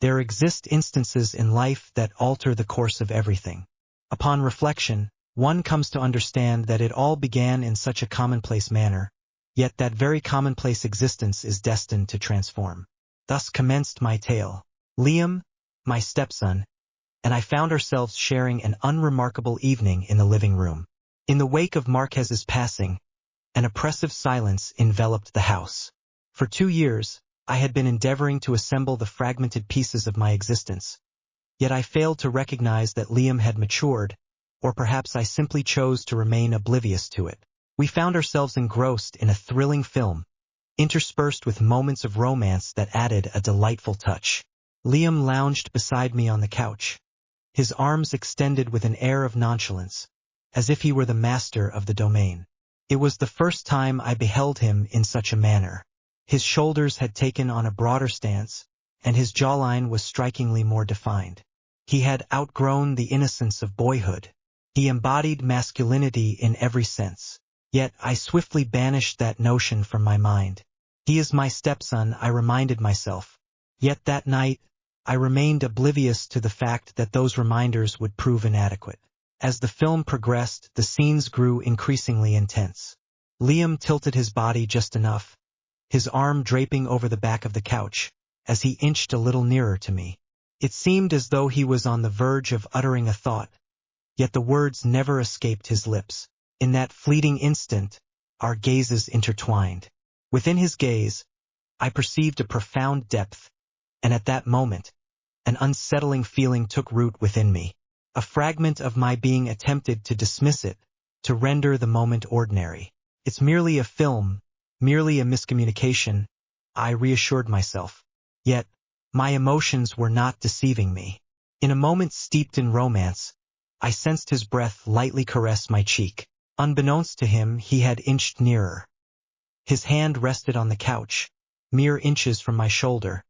There exist instances in life that alter the course of everything. Upon reflection, one comes to understand that it all began in such a commonplace manner, yet that very commonplace existence is destined to transform. Thus commenced my tale. Liam, my stepson, and I found ourselves sharing an unremarkable evening in the living room. In the wake of Marquez's passing, an oppressive silence enveloped the house. For 2 years, I had been endeavoring to assemble the fragmented pieces of my existence, yet I failed to recognize that Liam had matured, or perhaps I simply chose to remain oblivious to it. We found ourselves engrossed in a thrilling film, interspersed with moments of romance that added a delightful touch. Liam lounged beside me on the couch, his arms extended with an air of nonchalance, as if he were the master of the domain. It was the first time I beheld him in such a manner. His shoulders had taken on a broader stance, and his jawline was strikingly more defined. He had outgrown the innocence of boyhood. He embodied masculinity in every sense. Yet I swiftly banished that notion from my mind. He is my stepson, I reminded myself. Yet that night, I remained oblivious to the fact that those reminders would prove inadequate. As the film progressed, the scenes grew increasingly intense. Liam tilted his body just enough, his arm draping over the back of the couch, as he inched a little nearer to me. It seemed as though he was on the verge of uttering a thought, yet the words never escaped his lips. In that fleeting instant, our gazes intertwined. Within his gaze, I perceived a profound depth, and at that moment, an unsettling feeling took root within me. A fragment of my being attempted to dismiss it, to render the moment ordinary. It's merely a film, merely a miscommunication, I reassured myself. Yet, my emotions were not deceiving me. In a moment steeped in romance, I sensed his breath lightly caress my cheek. Unbeknownst to him, he had inched nearer. His hand rested on the couch, mere inches from my shoulder,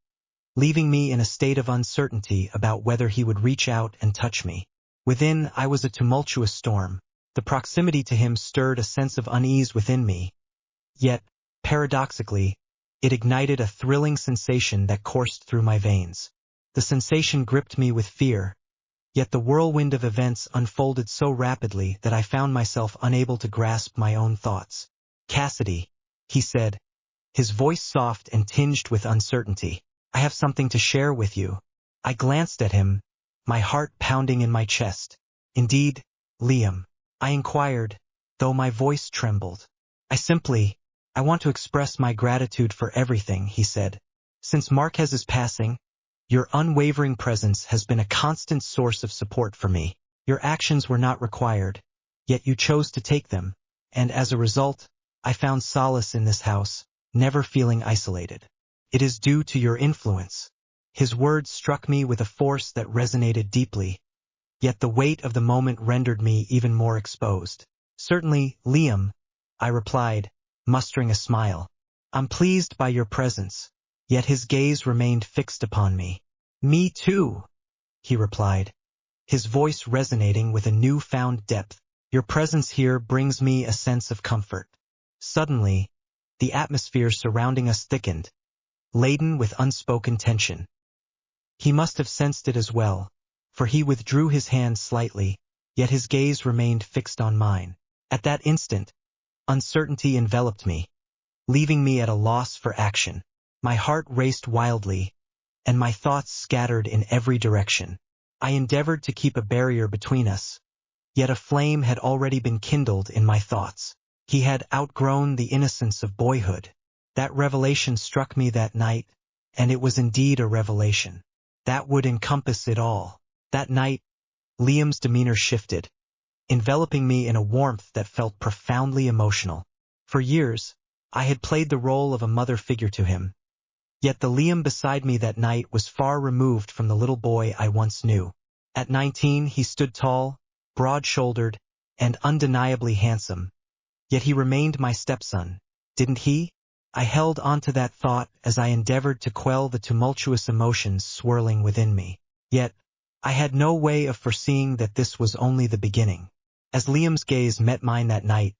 leaving me in a state of uncertainty about whether he would reach out and touch me. Within, I was a tumultuous storm. The proximity to him stirred a sense of unease within me. Yet, paradoxically, it ignited a thrilling sensation that coursed through my veins. The sensation gripped me with fear, yet the whirlwind of events unfolded so rapidly that I found myself unable to grasp my own thoughts. "Cassidy," he said, his voice soft and tinged with uncertainty. "I have something to share with you." I glanced at him, my heart pounding in my chest. "Indeed, Liam?" I inquired, though my voice trembled. I want to express my gratitude for everything," he said. "Since Marquez's passing, your unwavering presence has been a constant source of support for me. Your actions were not required, yet you chose to take them, and as a result, I found solace in this house, never feeling isolated. It is due to your influence." His words struck me with a force that resonated deeply, yet the weight of the moment rendered me even more exposed. "Certainly, Liam," I replied, mustering a smile. "I'm pleased by your presence." Yet his gaze remained fixed upon me. "Me too," he replied, his voice resonating with a new-found depth. "Your presence here brings me a sense of comfort." Suddenly, the atmosphere surrounding us thickened, laden with unspoken tension. He must have sensed it as well, for he withdrew his hand slightly, yet his gaze remained fixed on mine. At that instant, uncertainty enveloped me, leaving me at a loss for action. My heart raced wildly, and my thoughts scattered in every direction. I endeavored to keep a barrier between us, yet a flame had already been kindled in my thoughts. He had outgrown the innocence of boyhood. That revelation struck me that night, and it was indeed a revelation. That would encompass it all. That night, Liam's demeanor shifted, enveloping me in a warmth that felt profoundly emotional. For years, I had played the role of a mother figure to him. Yet the Liam beside me that night was far removed from the little boy I once knew. At 19, he stood tall, broad-shouldered, and undeniably handsome. Yet he remained my stepson, didn't he? I held onto that thought as I endeavored to quell the tumultuous emotions swirling within me. Yet, I had no way of foreseeing that this was only the beginning. As Liam's gaze met mine that night,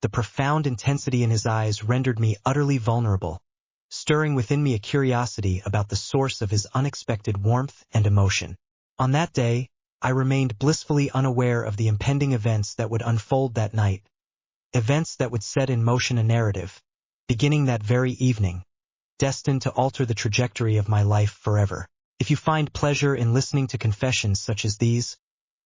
the profound intensity in his eyes rendered me utterly vulnerable. stirring within me a curiosity about the source of his unexpected warmth and emotion. On that day, I remained blissfully unaware of the impending events that would unfold that night, events that would set in motion a narrative, beginning that very evening, destined to alter the trajectory of my life forever. If you find pleasure in listening to confessions such as these,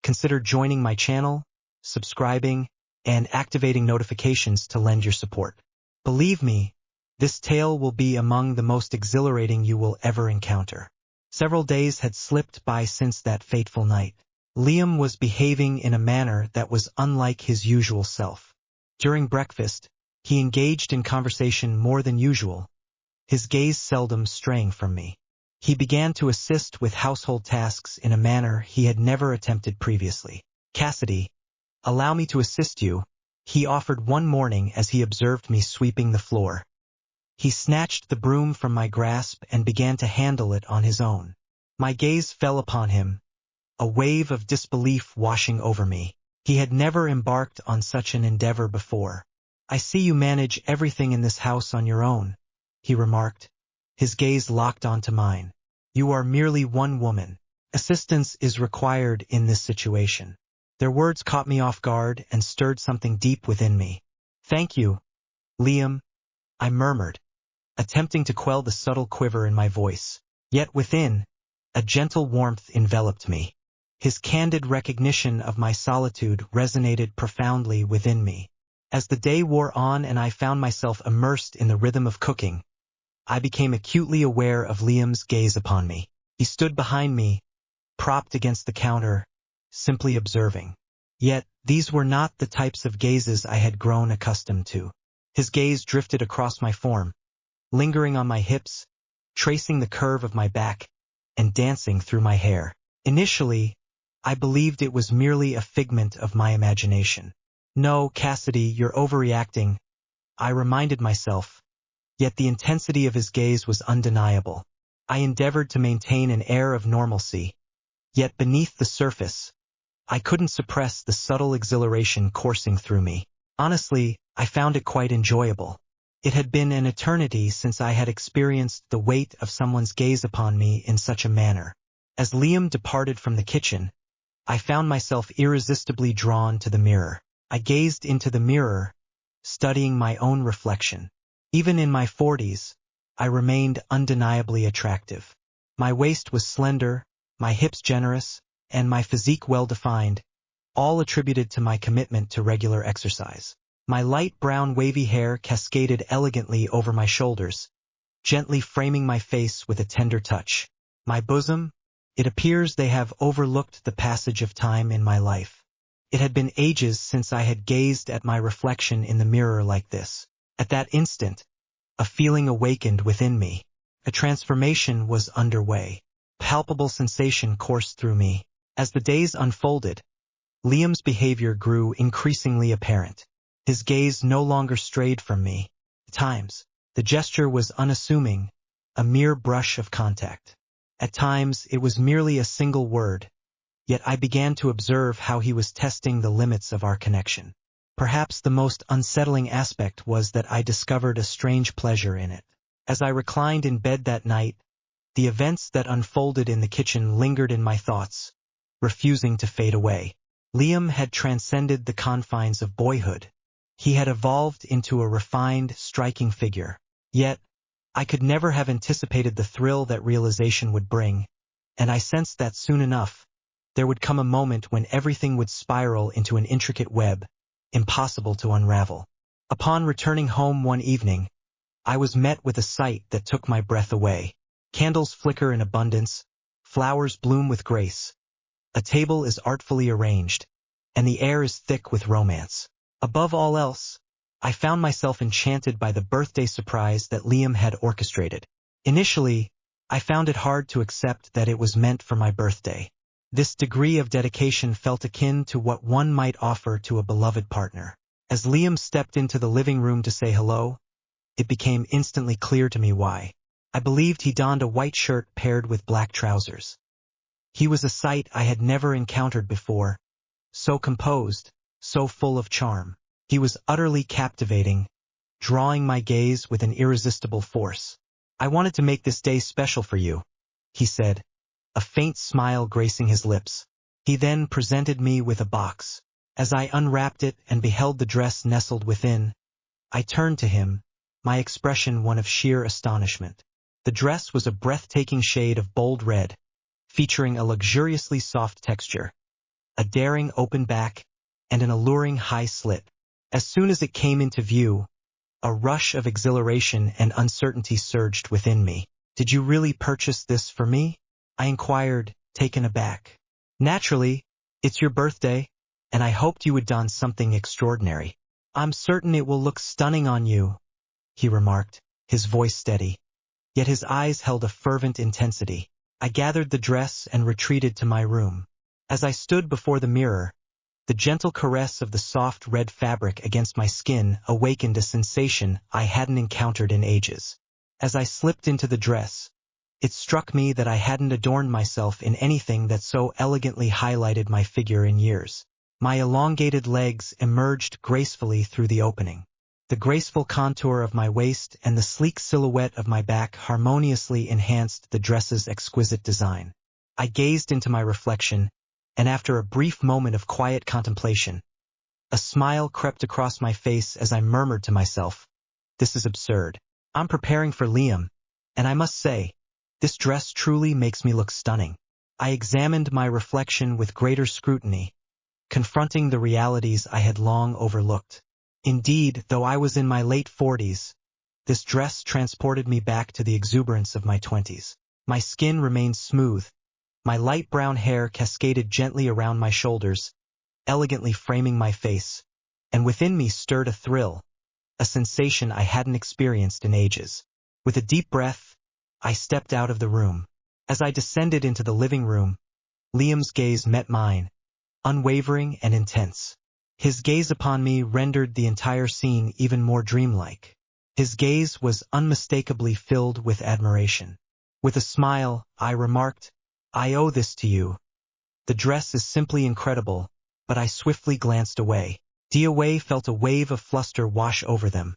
consider joining my channel, subscribing, and activating notifications to lend your support. Believe me, this tale will be among the most exhilarating you will ever encounter. Several days had slipped by since that fateful night. Liam was behaving in a manner that was unlike his usual self. During breakfast, he engaged in conversation more than usual, his gaze seldom straying from me. He began to assist with household tasks in a manner he had never attempted previously. "Cassidy, allow me to assist you," he offered one morning as he observed me sweeping the floor. He snatched the broom from my grasp and began to handle it on his own. My gaze fell upon him, a wave of disbelief washing over me. He had never embarked on such an endeavor before. "I see you manage everything in this house on your own," he remarked, his gaze locked onto mine. "You are merely one woman. Assistance is required in this situation." Their words caught me off guard and stirred something deep within me. "Thank you, Liam," I murmured, attempting to quell the subtle quiver in my voice. Yet within, a gentle warmth enveloped me. His candid recognition of my solitude resonated profoundly within me. As the day wore on and I found myself immersed in the rhythm of cooking, I became acutely aware of Liam's gaze upon me. He stood behind me, propped against the counter, simply observing. Yet, these were not the types of gazes I had grown accustomed to. His gaze drifted across my form, lingering on my hips, tracing the curve of my back, and dancing through my hair. Initially, I believed it was merely a figment of my imagination. "No, Cassidy, you're overreacting," I reminded myself, yet the intensity of his gaze was undeniable. I endeavored to maintain an air of normalcy, yet beneath the surface, I couldn't suppress the subtle exhilaration coursing through me. Honestly, I found it quite enjoyable. It had been an eternity since I had experienced the weight of someone's gaze upon me in such a manner. As Liam departed from the kitchen, I found myself irresistibly drawn to the mirror. I gazed into the mirror, studying my own reflection. Even in my 40s, I remained undeniably attractive. My waist was slender, my hips generous, and my physique well-defined, all attributed to my commitment to regular exercise. My light brown wavy hair cascaded elegantly over my shoulders, gently framing my face with a tender touch. My bosom, it appears they have overlooked the passage of time in my life. It had been ages since I had gazed at my reflection in the mirror like this. At that instant, a feeling awakened within me. A transformation was underway. Palpable sensation coursed through me. As the days unfolded, Liam's behavior grew increasingly apparent. His gaze no longer strayed from me. At times, the gesture was unassuming, a mere brush of contact. At times, it was merely a single word, yet I began to observe how he was testing the limits of our connection. Perhaps the most unsettling aspect was that I discovered a strange pleasure in it. As I reclined in bed that night, the events that unfolded in the kitchen lingered in my thoughts, refusing to fade away. Liam had transcended the confines of boyhood. He had evolved into a refined, striking figure. Yet, I could never have anticipated the thrill that realization would bring, and I sensed that soon enough, there would come a moment when everything would spiral into an intricate web, impossible to unravel. Upon returning home one evening, I was met with a sight that took my breath away. Candles flicker in abundance, flowers bloom with grace. A table is artfully arranged, and the air is thick with romance. Above all else, I found myself enchanted by the birthday surprise that Liam had orchestrated. Initially, I found it hard to accept that it was meant for my birthday. This degree of dedication felt akin to what one might offer to a beloved partner. As Liam stepped into the living room to say hello, it became instantly clear to me why. I believed he donned a white shirt paired with black trousers. He was a sight I had never encountered before, so composed, so full of charm. He was utterly captivating, drawing my gaze with an irresistible force. I wanted to make this day special for you, he said, a faint smile gracing his lips. He then presented me with a box. As I unwrapped it and beheld the dress nestled within, I turned to him, my expression one of sheer astonishment. The dress was a breathtaking shade of bold red, featuring a luxuriously soft texture, a daring open back, and an alluring high slit. As soon as it came into view, a rush of exhilaration and uncertainty surged within me. Did you really purchase this for me? I inquired, taken aback. Naturally, it's your birthday, and I hoped you would don something extraordinary. I'm certain it will look stunning on you, he remarked, his voice steady. Yet his eyes held a fervent intensity. I gathered the dress and retreated to my room. As I stood before the mirror, the gentle caress of the soft red fabric against my skin awakened a sensation I hadn't encountered in ages. As I slipped into the dress, it struck me that I hadn't adorned myself in anything that so elegantly highlighted my figure in years. My elongated legs emerged gracefully through the opening. The graceful contour of my waist and the sleek silhouette of my back harmoniously enhanced the dress's exquisite design. I gazed into my reflection, and after a brief moment of quiet contemplation, a smile crept across my face as I murmured to myself, "This is absurd. I'm preparing for Liam, and I must say, this dress truly makes me look stunning." I examined my reflection with greater scrutiny, confronting the realities I had long overlooked. Indeed, though I was in my late 40s, this dress transported me back to the exuberance of my 20s. My skin remained smooth, my light brown hair cascaded gently around my shoulders, elegantly framing my face, and within me stirred a thrill, a sensation I hadn't experienced in ages. With a deep breath, I stepped out of the room. As I descended into the living room, Liam's gaze met mine, unwavering and intense. His gaze upon me rendered the entire scene even more dreamlike. His gaze was unmistakably filled with admiration. With a smile, I remarked, "I owe this to you. The dress is simply incredible," but I swiftly glanced away. Diaway felt a wave of fluster wash over them,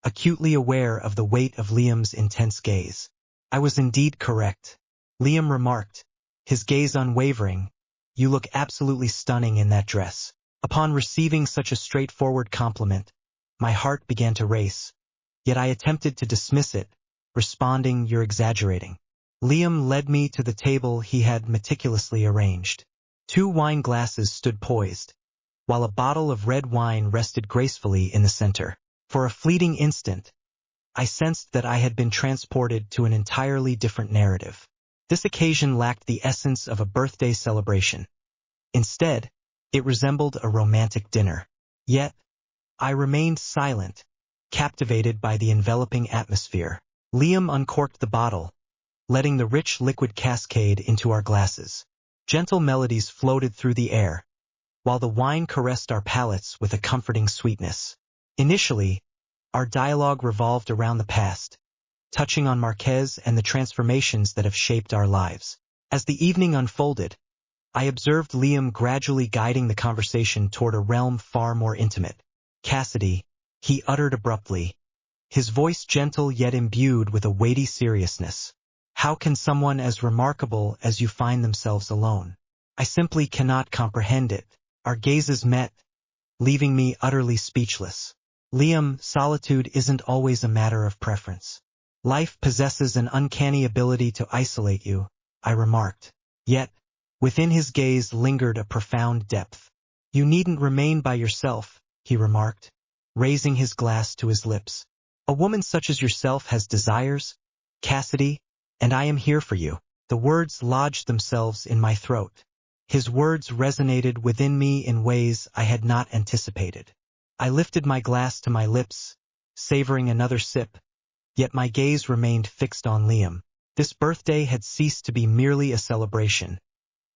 acutely aware of the weight of Liam's intense gaze. I was indeed correct. Liam remarked, his gaze unwavering, "You look absolutely stunning in that dress." Upon receiving such a straightforward compliment, my heart began to race, yet I attempted to dismiss it, responding, "You're exaggerating." Liam led me to the table he had meticulously arranged. 2 wine glasses stood poised, while a bottle of red wine rested gracefully in the center. For a fleeting instant, I sensed that I had been transported to an entirely different narrative. This occasion lacked the essence of a birthday celebration. Instead, it resembled a romantic dinner. Yet, I remained silent, captivated by the enveloping atmosphere. Liam uncorked the bottle, letting the rich liquid cascade into our glasses. Gentle melodies floated through the air, while the wine caressed our palates with a comforting sweetness. Initially, our dialogue revolved around the past, touching on Marquez and the transformations that have shaped our lives. As the evening unfolded, I observed Liam gradually guiding the conversation toward a realm far more intimate. "Cassidy," he uttered abruptly, his voice gentle yet imbued with a weighty seriousness. "How can someone as remarkable as you find themselves alone? I simply cannot comprehend it." Our gazes met, leaving me utterly speechless. "Liam, solitude isn't always a matter of preference. Life possesses an uncanny ability to isolate you," I remarked. Yet, within his gaze lingered a profound depth. "You needn't remain by yourself," he remarked, raising his glass to his lips. "A woman such as yourself has desires, Cassidy, and I am here for you." The words lodged themselves in my throat. His words resonated within me in ways I had not anticipated. I lifted my glass to my lips, savoring another sip, yet my gaze remained fixed on Liam. This birthday had ceased to be merely a celebration.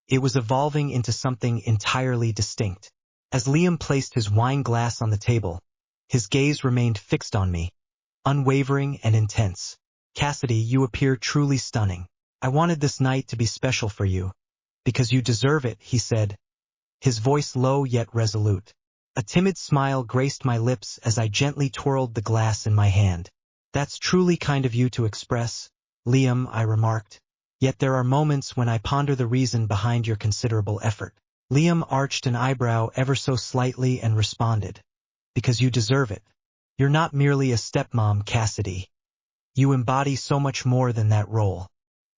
It was evolving into something entirely distinct. As Liam placed his wine glass on the table, his gaze remained fixed on me, unwavering and intense. "Cassidy, you appear truly stunning. I wanted this night to be special for you, because you deserve it," he said, his voice low yet resolute. A timid smile graced my lips as I gently twirled the glass in my hand. That's truly kind of you to express, Liam, I remarked. Yet there are moments when I ponder the reason behind your considerable effort. Liam arched an eyebrow ever so slightly and responded. Because you deserve it. You're not merely a stepmom, Cassidy. You embody so much more than that role.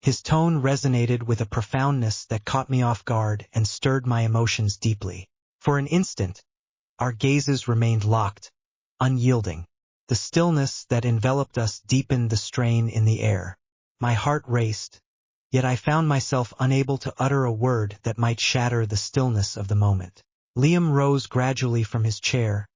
His tone resonated with a profoundness that caught me off guard and stirred my emotions deeply. For an instant, our gazes remained locked, unyielding. The stillness that enveloped us deepened the strain in the air. My heart raced, yet I found myself unable to utter a word that might shatter the stillness of the moment. Liam rose gradually from his chair,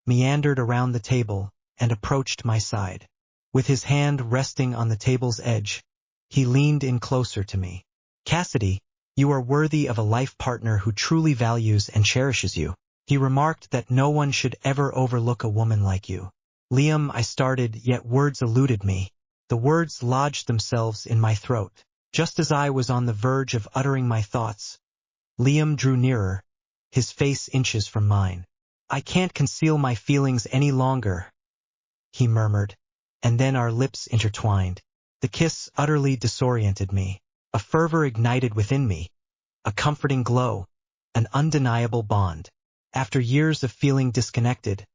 meandered around the table, and approached my side. With his hand resting on the table's edge, he leaned in closer to me. Cassidy, you are worthy of a life partner who truly values and cherishes you. He remarked that no one should ever overlook a woman like you. Liam, I started, yet words eluded me. The words lodged themselves in my throat. Just as I was on the verge of uttering my thoughts, Liam drew nearer, his face inches from mine. I can't conceal my feelings any longer, he murmured, and then our lips intertwined. The kiss utterly disoriented me. A fervor ignited within me, a comforting glow, an undeniable bond. After years of feeling disconnected,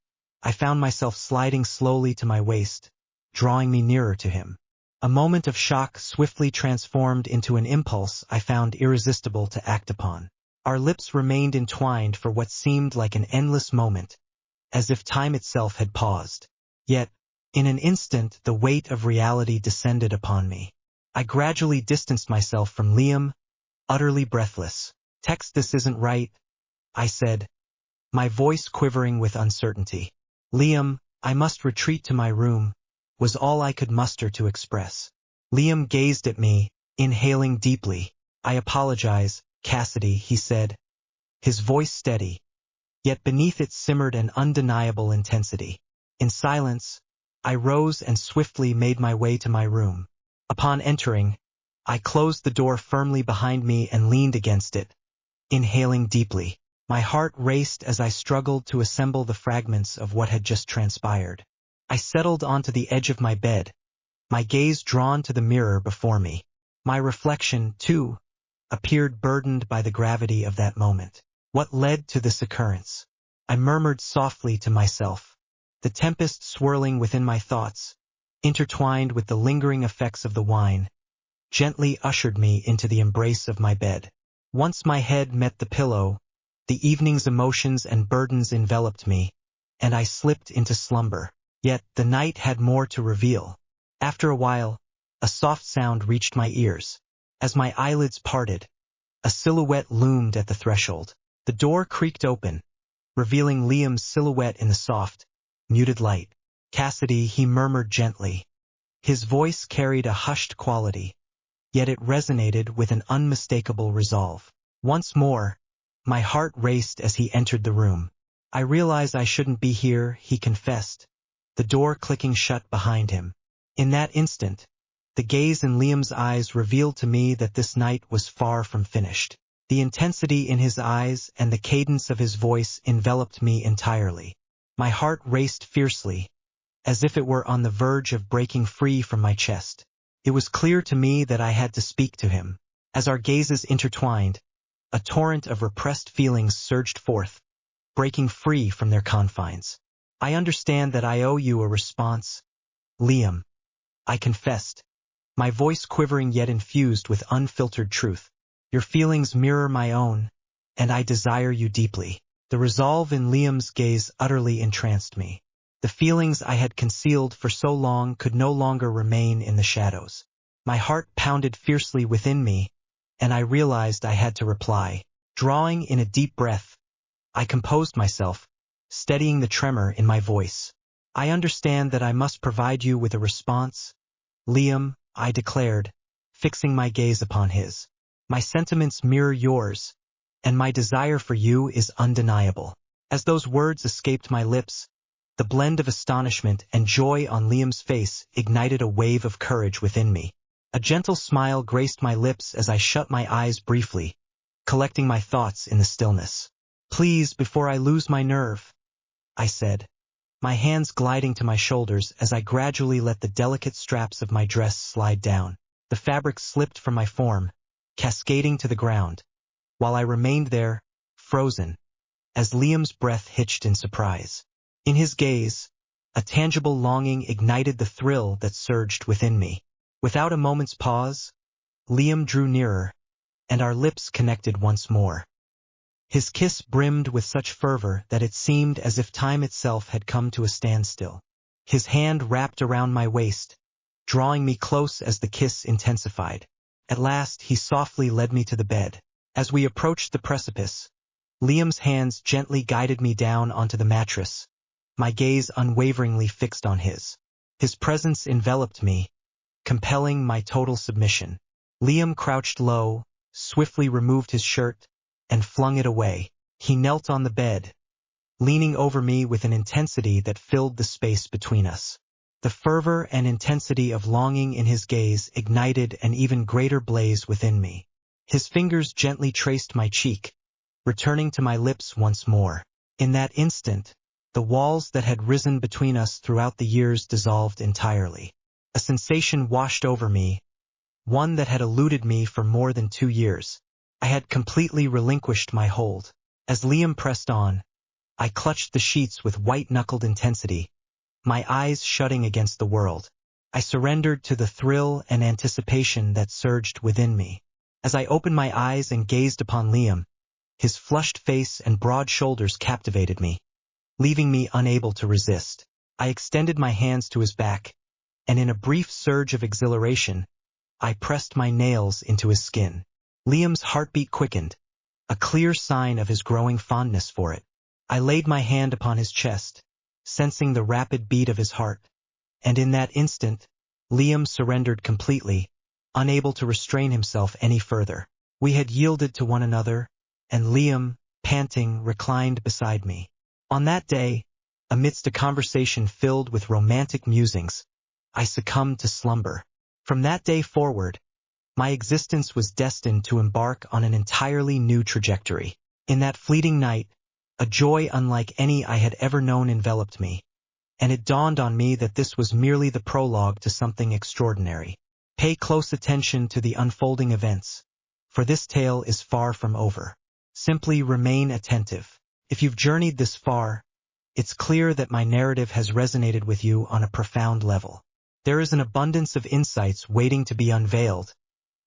I found myself sliding slowly to my waist, drawing me nearer to him. A moment of shock swiftly transformed into an impulse I found irresistible to act upon. Our lips remained entwined for what seemed like an endless moment, as if time itself had paused. Yet, in an instant, the weight of reality descended upon me. I gradually distanced myself from Liam, utterly breathless. This isn't right, I said, my voice quivering with uncertainty. Liam, I must retreat to my room, was all I could muster to express. Liam gazed at me, inhaling deeply. I apologize, Cassidy, he said, his voice steady, yet beneath it simmered an undeniable intensity. In silence, I rose and swiftly made my way to my room. Upon entering, I closed the door firmly behind me and leaned against it, inhaling deeply. My heart raced as I struggled to assemble the fragments of what had just transpired. I settled onto the edge of my bed, my gaze drawn to the mirror before me. My reflection, too, appeared burdened by the gravity of that moment. What led to this occurrence? I murmured softly to myself, the tempest swirling within my thoughts, intertwined with the lingering effects of the wine, gently ushered me into the embrace of my bed. Once my head met the pillow, the evening's emotions and burdens enveloped me, and I slipped into slumber. Yet the night had more to reveal. After a while, a soft sound reached my ears. As my eyelids parted, a silhouette loomed at the threshold. The door creaked open, revealing Liam's silhouette in the soft, muted light. Cassidy, he murmured gently. His voice carried a hushed quality, yet it resonated with an unmistakable resolve. Once more, my heart raced as he entered the room. I realize I shouldn't be here, he confessed, the door clicking shut behind him. In that instant, the gaze in Liam's eyes revealed to me that this night was far from finished. The intensity in his eyes and the cadence of his voice enveloped me entirely. My heart raced fiercely, as if it were on the verge of breaking free from my chest. It was clear to me that I had to speak to him. As our gazes intertwined, a torrent of repressed feelings surged forth, breaking free from their confines. I understand that I owe you a response, Liam, I confessed, my voice quivering yet infused with unfiltered truth. Your feelings mirror my own, and I desire you deeply. The resolve in Liam's gaze utterly entranced me. The feelings I had concealed for so long could no longer remain in the shadows. My heart pounded fiercely within me, and I realized I had to reply. Drawing in a deep breath, I composed myself, steadying the tremor in my voice. I understand that I must provide you with a response, Liam, I declared, fixing my gaze upon his. My sentiments mirror yours, and my desire for you is undeniable. As those words escaped my lips, the blend of astonishment and joy on Liam's face ignited a wave of courage within me. A gentle smile graced my lips as I shut my eyes briefly, collecting my thoughts in the stillness. Please, before I lose my nerve, I said, my hands gliding to my shoulders as I gradually let the delicate straps of my dress slide down. The fabric slipped from my form, cascading to the ground, while I remained there, frozen, as Liam's breath hitched in surprise. In his gaze, a tangible longing ignited the thrill that surged within me. Without a moment's pause, Liam drew nearer, and our lips connected once more. His kiss brimmed with such fervor that it seemed as if time itself had come to a standstill. His hand wrapped around my waist, drawing me close as the kiss intensified. At last he softly led me to the bed. As we approached the precipice, Liam's hands gently guided me down onto the mattress, my gaze unwaveringly fixed on his. His presence enveloped me, compelling my total submission. Liam crouched low, swiftly removed his shirt, and flung it away. He knelt on the bed, leaning over me with an intensity that filled the space between us. The fervor and intensity of longing in his gaze ignited an even greater blaze within me. His fingers gently traced my cheek, returning to my lips once more. In that instant, the walls that had risen between us throughout the years dissolved entirely. A sensation washed over me, one that had eluded me for more than 2 years. I had completely relinquished my hold. As Liam pressed on, I clutched the sheets with white-knuckled intensity, my eyes shutting against the world. I surrendered to the thrill and anticipation that surged within me. As I opened my eyes and gazed upon Liam, his flushed face and broad shoulders captivated me, leaving me unable to resist. I extended my hands to his back, and in a brief surge of exhilaration, I pressed my nails into his skin. Liam's heartbeat quickened, a clear sign of his growing fondness for it. I laid my hand upon his chest, sensing the rapid beat of his heart, and in that instant, Liam surrendered completely, unable to restrain himself any further. We had yielded to one another, and Liam, panting, reclined beside me. On that day, amidst a conversation filled with romantic musings, I succumbed to slumber. From that day forward, my existence was destined to embark on an entirely new trajectory. In that fleeting night, a joy unlike any I had ever known enveloped me, and it dawned on me that this was merely the prologue to something extraordinary. Pay close attention to the unfolding events, for this tale is far from over. Simply remain attentive. If you've journeyed this far, it's clear that my narrative has resonated with you on a profound level. There is an abundance of insights waiting to be unveiled,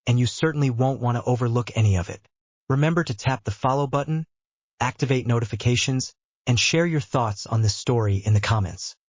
and you certainly won't want to overlook any of it. Remember to tap the follow button, activate notifications, and share your thoughts on this story in the comments.